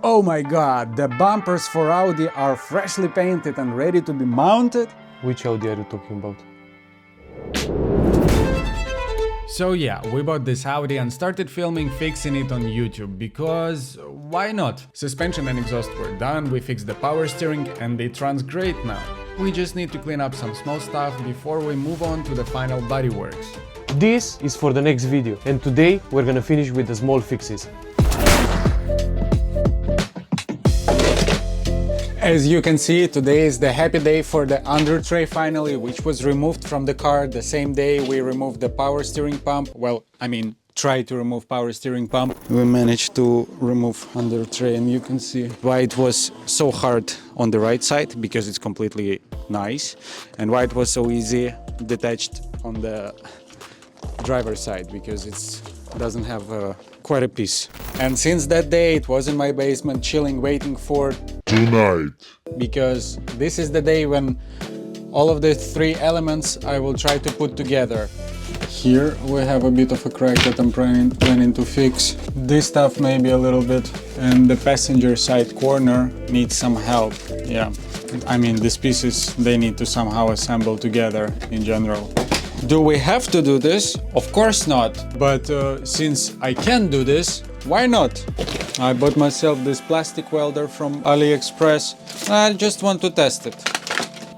Oh my god, the bumpers for Audi are freshly painted and ready to be mounted? Which Audi are you talking about? So yeah, we bought this Audi and started filming fixing it on YouTube, because why not? Suspension and exhaust were done, we fixed the power steering and it runs great now. We just need to clean up some small stuff before we move on to the final bodyworks. This is for the next video, and today we're gonna finish with the small fixes. As you can see, today is the happy day for the undertray finally, which was removed from the car the same day we removed the power steering pump. Well, I mean, try to remove power steering pump. We managed to remove undertray, and you can see why it was so hard on the right side, because it's completely nice, and why it was so easy detached on the driver's side, because it doesn't have quite a piece. And since that day it was in my basement chilling, waiting for tonight, because this is the day when all of the three elements I will try to put together. Here we have a bit of a crack that I'm planning to fix. This stuff maybe a little bit, and the passenger side corner needs some help. Yeah, I mean, these pieces, they need to somehow assemble together in general. Do we have to do this? Of course not. But since I can do this, why not? I bought myself this plastic welder from AliExpress. I just want to test it.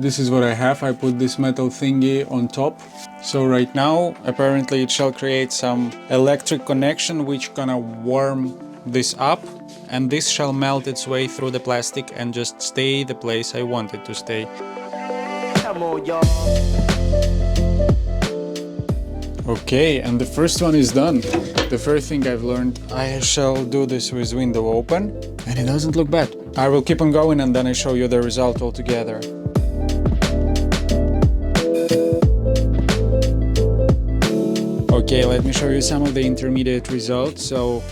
This is what I have. I put this metal thingy on top. So right now, apparently it shall create some electric connection which gonna warm this up, and this shall melt its way through the plastic and just stay the place I want it to stay. Come on, y'all. Okay, and the first one is done. The first thing I've learned, I shall do this with window open, and it doesn't look bad. I will keep on going and then I show you the result altogether. Okay, let me show you some of the intermediate results. So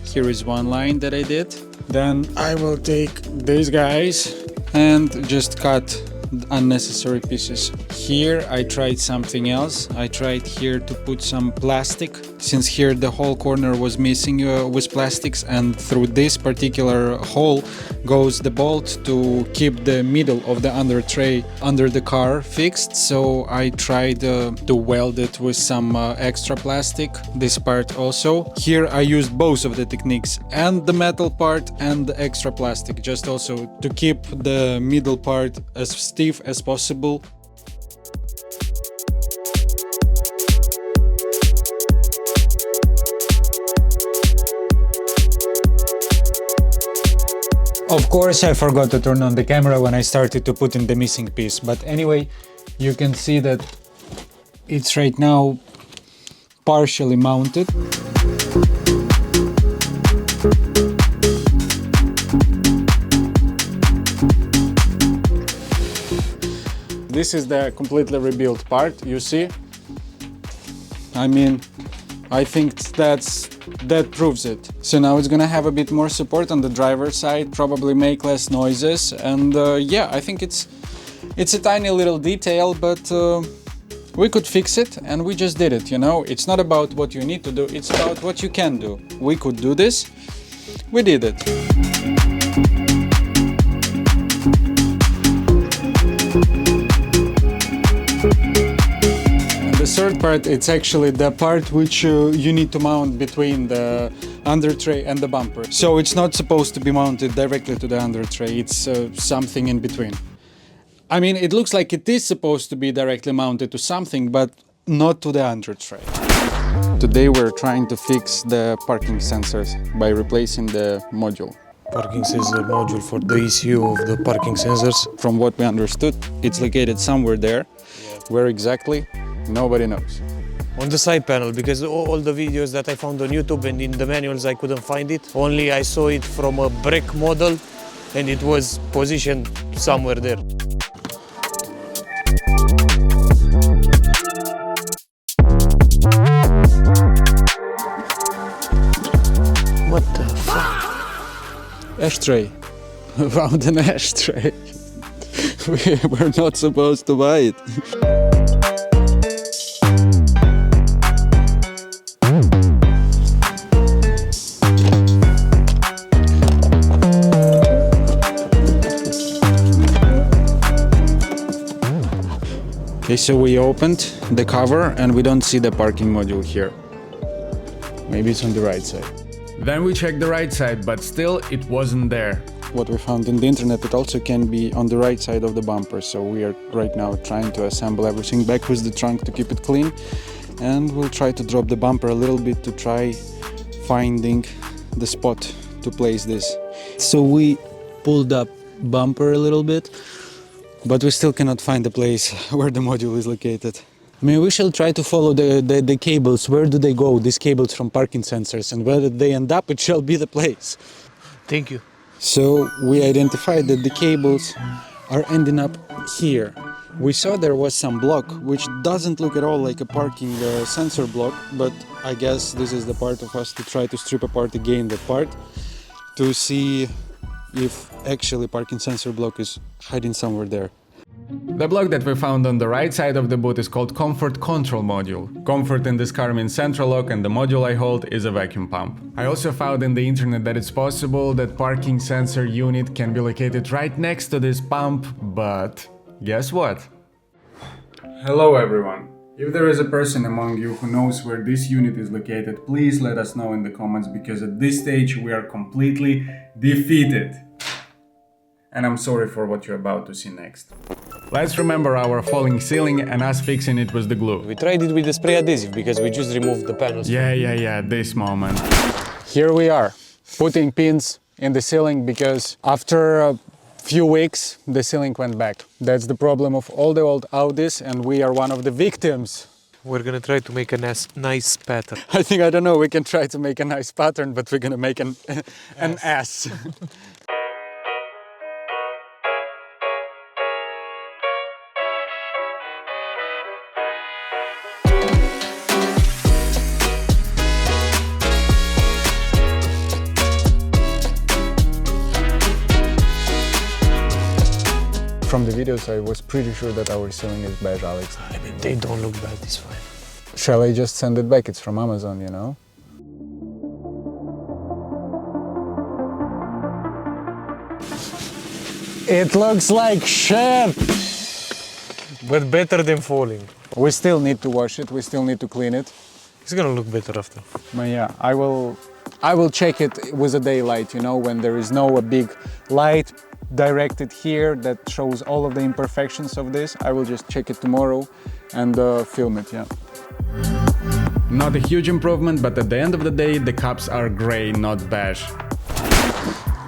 here is one line that I did. Then I will take these guys and just cut unnecessary pieces. Here I tried something else. I tried here to put some plastic, since here the whole corner was missing with plastics, and through this particular hole goes the bolt to keep the middle of the undertray under the car fixed. So I tried to weld it with some extra plastic, this part also. Here I used both of the techniques, and the metal part and the extra plastic, just also to keep the middle part as stiff as possible. Of course, I forgot to turn on the camera when I started to put in the missing piece, but anyway, you can see that it's right now partially mounted. This is the completely rebuilt part, you see? I mean, I think that proves it. So now it's gonna have a bit more support on the driver's side, probably make less noises, and yeah, I think it's a tiny little detail, but we could fix it, and we just did it, you know? It's not about what you need to do, it's about what you can do. We could do this, we did it. The third part, it's actually the part which you need to mount between the undertray and the bumper. So it's not supposed to be mounted directly to the undertray, it's something in between. I mean, it looks like it is supposed to be directly mounted to something, but not to the undertray. Today we're trying to fix the parking sensors by replacing the module. Parking sensor module for the ECU of the parking sensors. From what we understood, it's located somewhere there. Where exactly? Nobody knows. On the side panel, because all the videos that I found on YouTube and in the manuals I couldn't find it. Only I saw it from a brake model and it was positioned somewhere there. What the fuck? Ashtray. Found an ashtray. We're not supposed to buy it. Okay, so we opened the cover and we don't see the parking module here. Maybe it's on the right side. Then we checked the right side, but still it wasn't there. What we found in the internet, it also can be on the right side of the bumper. So we are right now trying to assemble everything back with the trunk to keep it clean. And we'll try to drop the bumper a little bit to try finding the spot to place this. So we pulled up bumper a little bit, but we still cannot find the place where the module is located. I mean, we shall try to follow the cables. Where do they go, these cables from parking sensors, and where they end up, it shall be the place. Thank you. So we identified that the cables are ending up here. We saw there was some block, which doesn't look at all like a parking sensor block, but I guess this is the part of us to try to strip apart again that part to see if actually parking sensor block is hiding somewhere there. The block that we found on the right side of the boot is called Comfort Control Module. Comfort in this car means central lock, and the module I hold is a vacuum pump. I also found in the internet that it's possible that parking sensor unit can be located right next to this pump, but guess what? Hello everyone. If there is a person among you who knows where this unit is located, please let us know in the comments, because at this stage we are completely defeated. And I'm sorry for what you're about to see next. Let's remember our falling ceiling and us fixing it with the glue. We tried it with the spray adhesive because we just removed the panels. Yeah, this moment. Here we are, putting pins in the ceiling because after a few weeks the ceiling went back. That's the problem of all the old Audis, and we are one of the victims. We're gonna try to make a nice pattern. I don't know, we can try to make a nice pattern, but we're gonna make an ass. From the videos, I was pretty sure that our ceiling is beige, Alex. I mean, they don't look bad, it's fine. Shall I just send it back? It's from Amazon, you know? It looks like shit! But better than falling. We still need to wash it, we still need to clean it. It's gonna look better after. But yeah, I will check it with a daylight, you know, when there is no big light directed here that shows all of the imperfections of this. I will just check it tomorrow and film it, yeah. Not a huge improvement, but at the end of the day, the cups are gray, not beige.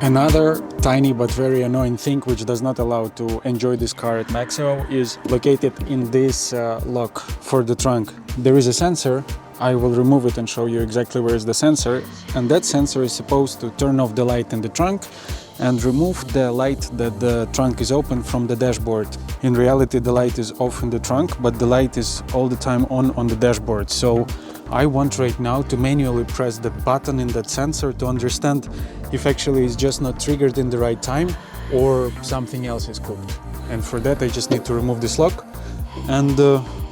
Another tiny but very annoying thing which does not allow to enjoy this car at maximum is located in this lock for the trunk. There is a sensor. I will remove it and show you exactly where is the sensor, and that sensor is supposed to turn off the light in the trunk and remove the light that the trunk is open from the dashboard. In reality, the light is off in the trunk, but the light is all the time on the dashboard. So I want right now to manually press the button in that sensor to understand if actually it's just not triggered in the right time or something else is cooked. And for that I just need to remove this lock, and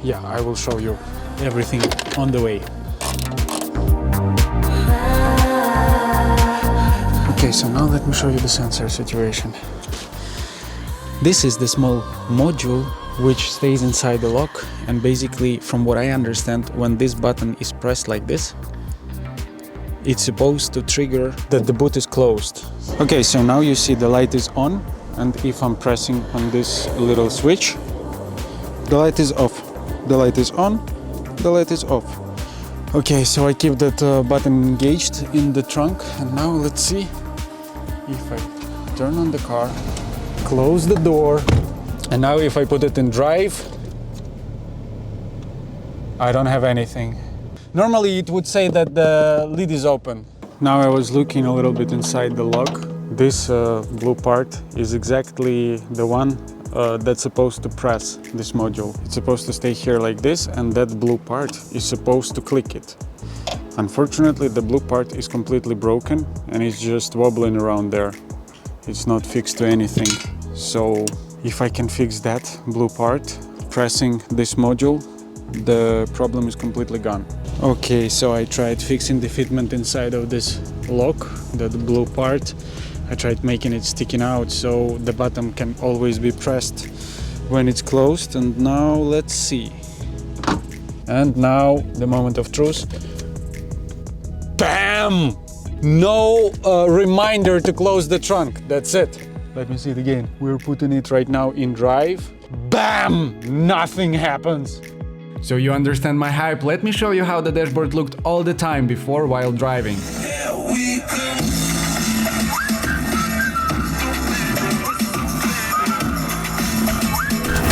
yeah, I will show you everything on the way. Okay, so now let me show you the sensor situation. This is the small module which stays inside the lock, and basically, from what I understand, when this button is pressed like this, it's supposed to trigger that the boot is closed. Okay, so now you see the light is on, and if I'm pressing on this little switch, the light is off. The light is on, the light is off. Okay, so I keep that button engaged in the trunk, and now let's see if I turn on the car, close the door, and now if I put it in drive, I don't have anything. Normally it would say that the lid is open. Now I was looking a little bit inside the lock. This blue part is exactly the one that's supposed to press this module. It's supposed to stay here like this, and that blue part is supposed to click it. Unfortunately, the blue part is completely broken and it's just wobbling around there. It's not fixed to anything. So if I can fix that blue part, pressing this module, the problem is completely gone. Okay, so I tried fixing the fitment inside of this lock, the blue part. I tried making it sticking out so the button can always be pressed when it's closed. And now let's see. And now the moment of truth. Bam! No reminder to close the trunk. That's it. Let me see it again. We're putting it right now in drive. Bam! Nothing happens. So you understand my hype? Let me show you how the dashboard looked all the time before while driving.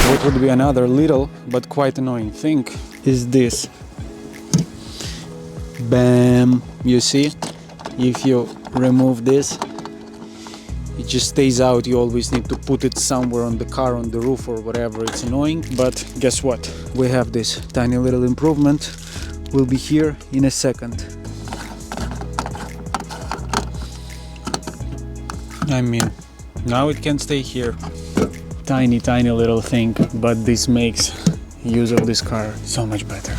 What would be another little but quite annoying thing is this. Bam! You see? If you remove this, it just stays out. You always need to put it somewhere on the car, on the roof or whatever. It's annoying, but guess what? We have this tiny little improvement. We'll be here in a second. I mean, now it can stay here. Tiny little thing, but this makes use of this car so much better.